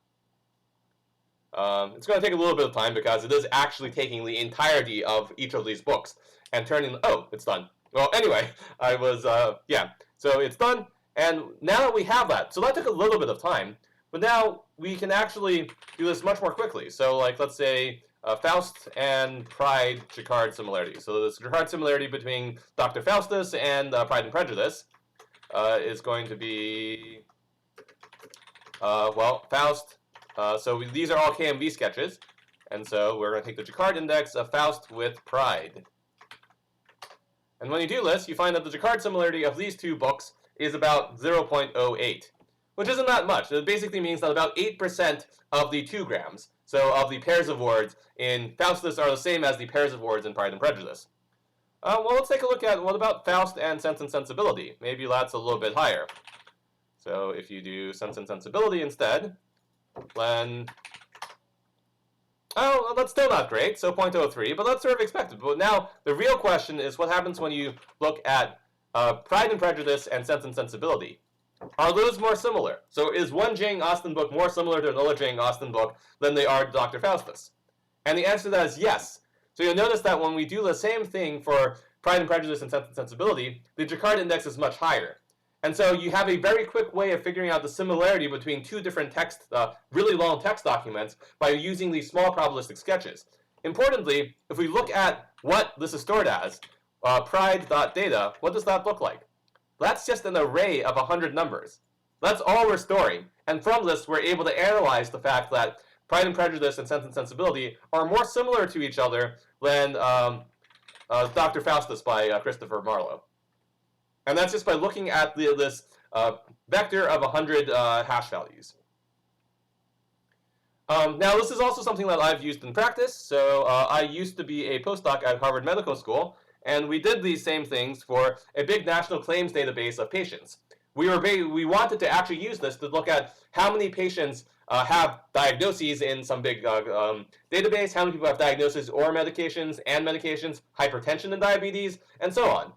It's going to take a little bit of time because it is actually taking the entirety of each of these books and turning, oh, it's done. Well, anyway, so it's done, and now that we have that, so that took a little bit of time, but now we can actually do this much more quickly. So, like, let's say Faust and Pride Jaccard similarity. So this Jaccard similarity between Dr. Faustus and Pride and Prejudice is going to be, Faust. These are all KMV sketches, and so we're going to take the Jaccard index of Faust with Pride. And when you do this, you find that the Jaccard similarity of these two books is about 0.08, which isn't that much. It basically means that about 8% of the 2 grams, so of the pairs of words in Faustus, are the same as the pairs of words in Pride and Prejudice. Let's take a look at what about Faust and Sense and Sensibility. Maybe that's a little bit higher. So if you do Sense and Sensibility instead, then, oh, that's still not great, so 0.03, but that's sort of expected. But now the real question is what happens when you look at Pride and Prejudice and Sense and Sensibility. Are those more similar? So is one Jane Austen book more similar to another Jane Austen book than they are to Dr. Faustus? And the answer to that is yes. So you'll notice that when we do the same thing for Pride and Prejudice and Sense and Sensibility, the Jaccard index is much higher. And so you have a very quick way of figuring out the similarity between two different really long text documents by using these small probabilistic sketches. Importantly, if we look at what this is stored as, pride.data, what does that look like? That's just an array of 100 numbers. That's all we're storing. And from this, we're able to analyze the fact that Pride and Prejudice and Sense and Sensibility are more similar to each other than Dr. Faustus by Christopher Marlowe. And that's just by looking at this vector of 100 hash values. Now, this is also something that I've used in practice. So I used to be a postdoc at Harvard Medical School, and we did these same things for a big national claims database of patients. We wanted to actually use this to look at how many patients have diagnoses in some big database, how many people have diagnoses or medications and medications, hypertension and diabetes, and so on.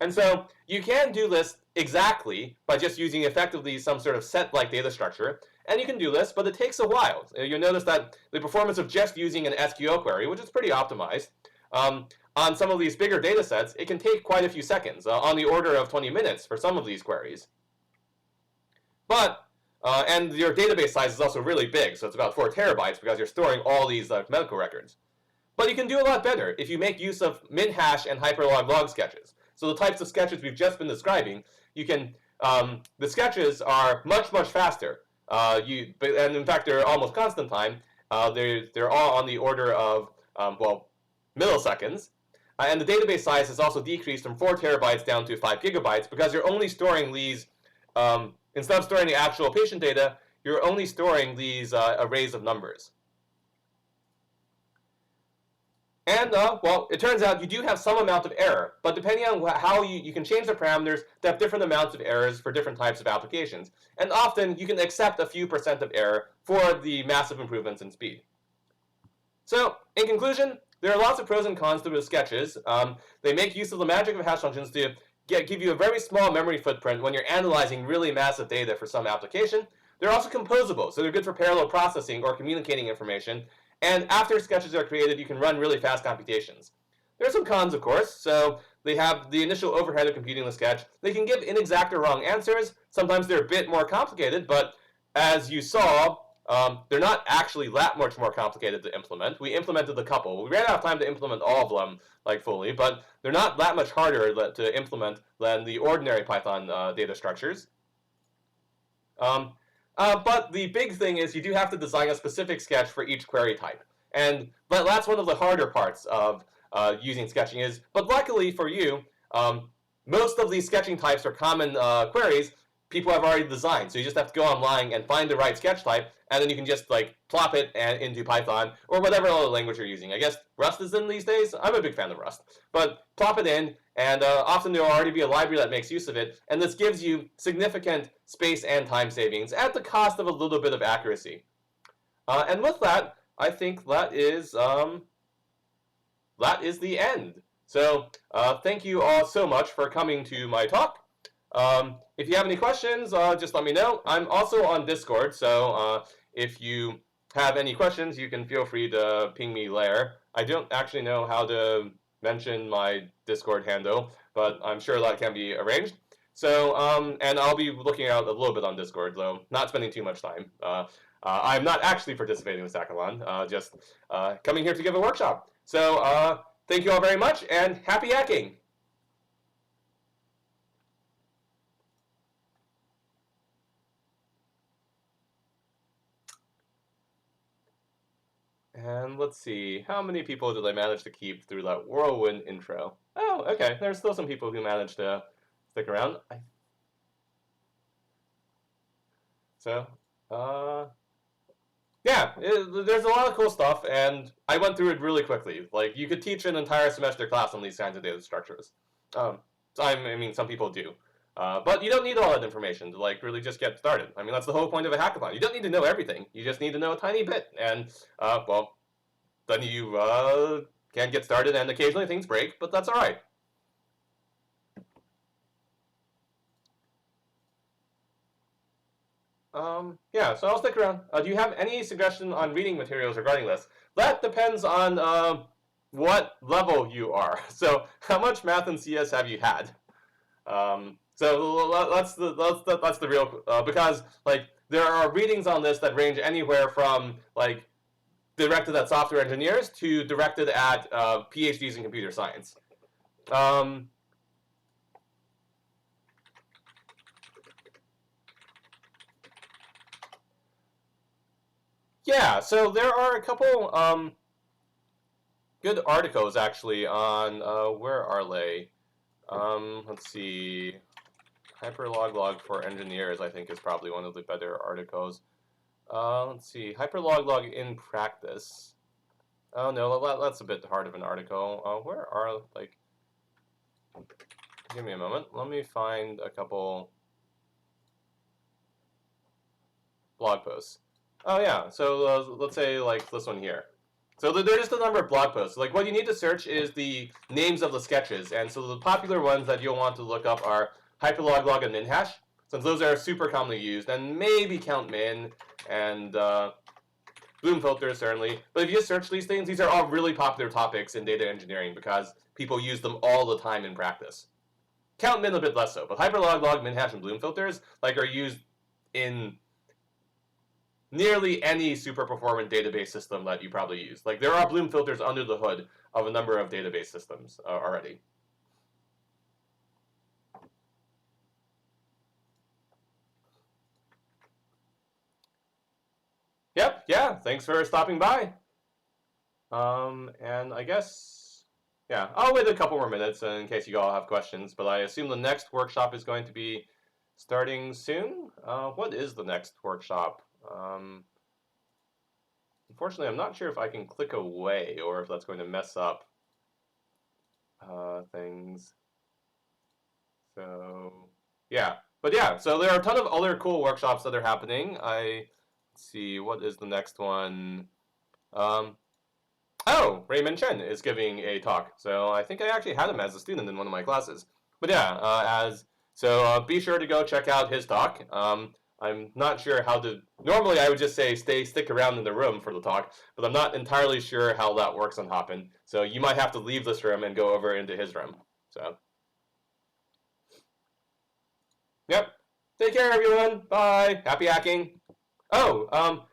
And so you can do this exactly by just using effectively some sort of set-like data structure, and you can do this, but it takes a while. You'll notice that the performance of just using an SQL query, which is pretty optimized, on some of these bigger data sets, it can take quite a few seconds, on the order of 20 minutes for some of these queries. But, and your database size is also really big, so it's about 4 terabytes because you're storing all these medical records. But you can do a lot better if you make use of MinHash and hyperlog log sketches. So the types of sketches we've just been describing, you can, the sketches are much, much faster. And in fact, they're almost constant time. They're all on the order of, milliseconds. And the database size has also decreased from 4 terabytes down to 5 gigabytes because you're only storing these, instead of storing the actual patient data, you're only storing these arrays of numbers. And, well, it turns out you do have some amount of error, but depending on how you can change the parameters to have different amounts of errors for different types of applications. And often you can accept a few percent of error for the massive improvements in speed. So, in conclusion, there are lots of pros and cons to the sketches. They make use of the magic of hash functions to give you a very small memory footprint when you're analyzing really massive data for some application. They're also composable, so they're good for parallel processing or communicating information. And after sketches are created, you can run really fast computations. There are some cons, of course. So they have the initial overhead of computing the sketch. They can give inexact or wrong answers. Sometimes they're a bit more complicated, but as you saw, they're not actually that much more complicated to implement. We implemented a couple. We ran out of time to implement all of them like fully, but they're not that much harder to implement than the ordinary Python data structures. But the big thing is you do have to design a specific sketch for each query type. But that's one of the harder parts of using sketching is, but luckily for you, most of these sketching types are common queries people have already designed. So you just have to go online and find the right sketch type, and then you can just like plop it into Python or whatever other language you're using. I guess Rust is in these days. I'm a big fan of Rust. But plop it in, and often there will already be a library that makes use of it, and this gives you significant space and time savings at the cost of a little bit of accuracy. And with that, I think that is the end. So thank you all so much for coming to my talk. If you have any questions, just let me know. I'm also on Discord, so if you have any questions, you can feel free to ping me there. I don't actually know how to mention my Discord handle, but I'm sure that can be arranged. So, and I'll be looking out a little bit on Discord, though not spending too much time. I'm not actually participating in the Hackathon, just coming here to give a workshop. So, thank you all very much, and happy hacking! And let's see, how many people did I manage to keep through that whirlwind intro? Oh, okay, there's still some people who managed to stick around. So, yeah, there's a lot of cool stuff, and I went through it really quickly. Like, you could teach an entire semester class on these kinds of data structures. I mean, some people do. But you don't need all that information to like really just get started. I mean, that's the whole point of a hackathon. You don't need to know everything. You just need to know a tiny bit, and well, then you can get started. And occasionally things break, but that's all right. Yeah, so I'll stick around. Do you have any suggestion on reading materials regarding this? That depends on what level you are. So, how much math and CS have you had? So that's the real because like there are readings on this that range anywhere from like directed at software engineers to directed at PhDs in computer science. Yeah, so there are a couple good articles actually on where are they? Let's see. Hyperlog for engineers, I think, is probably one of the better articles. Let's see. Hyperlog in practice. Oh no, that's a bit hard of an article. Where are like? Give me a moment. Let me find a couple blog posts. Oh yeah. So let's say like this one here. So there's just a number of blog posts. Like what you need to search is the names of the sketches, and so the popular ones that you'll want to look up are hyperlog and MinHash, since those are super commonly used, and maybe count min and bloom filters certainly. But if you just search these things, these are all really popular topics in data engineering because people use them all the time in practice. Count min a bit less so, but hyperlog, MinHash, and bloom filters like are used in nearly any super performant database system that you probably use. Like there are bloom filters under the hood of a number of database systems already. Yep, yeah, thanks for stopping by. And I guess, yeah, I'll wait a couple more minutes in case you all have questions, but I assume the next workshop is going to be starting soon. What is the next workshop? unfortunately, I'm not sure if I can click away or if that's going to mess up things. So, yeah. But yeah, so there are a ton of other cool workshops that are happening. Let's see, what is the next one? Um, oh, Raymond Chen is giving a talk. So I think I actually had him as a student in one of my classes. But yeah, be sure to go check out his talk. I'm not sure how to. Normally, I would just say stick around in the room for the talk, but I'm not entirely sure how that works on Hopin. So you might have to leave this room and go over into his room. So, yep. Take care, everyone. Bye. Happy hacking. Oh,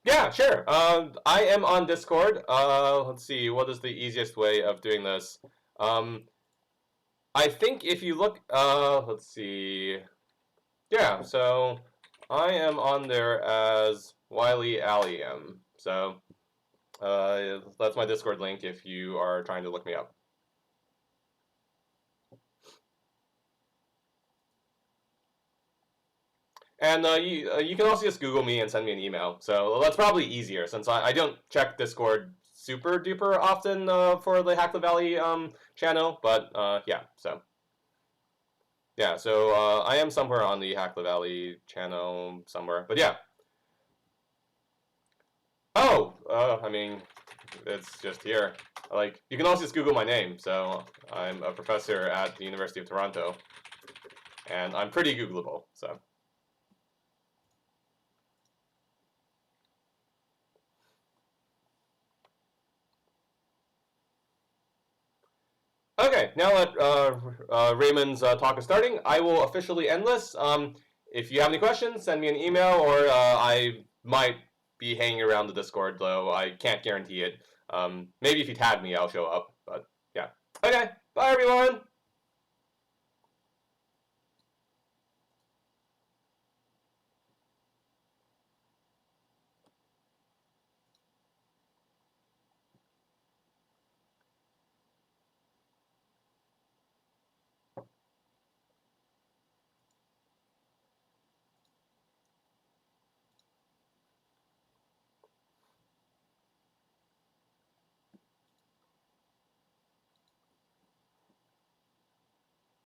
yeah, sure. I am on Discord. Let's see. What is the easiest way of doing this? Um, I think if you look, let's see. Yeah, so I am on there as Wiley Allium. So that's my Discord link if you are trying to look me up. And you can also just Google me and send me an email. So that's probably easier since I don't check Discord super duper often for the Hack the Valley channel. But yeah, so. Yeah, so I am somewhere on the Hack the Valley channel somewhere. But yeah. Oh, I mean, it's just here. Like, you can also just Google my name. So I'm a professor at the University of Toronto. And I'm pretty Googleable, so. Okay, now that Raymond's talk is starting, I will officially end this. If you have any questions, send me an email, or I might be hanging around the Discord, though I can't guarantee it. Maybe if you tag me, I'll show up, but yeah. Okay, bye everyone!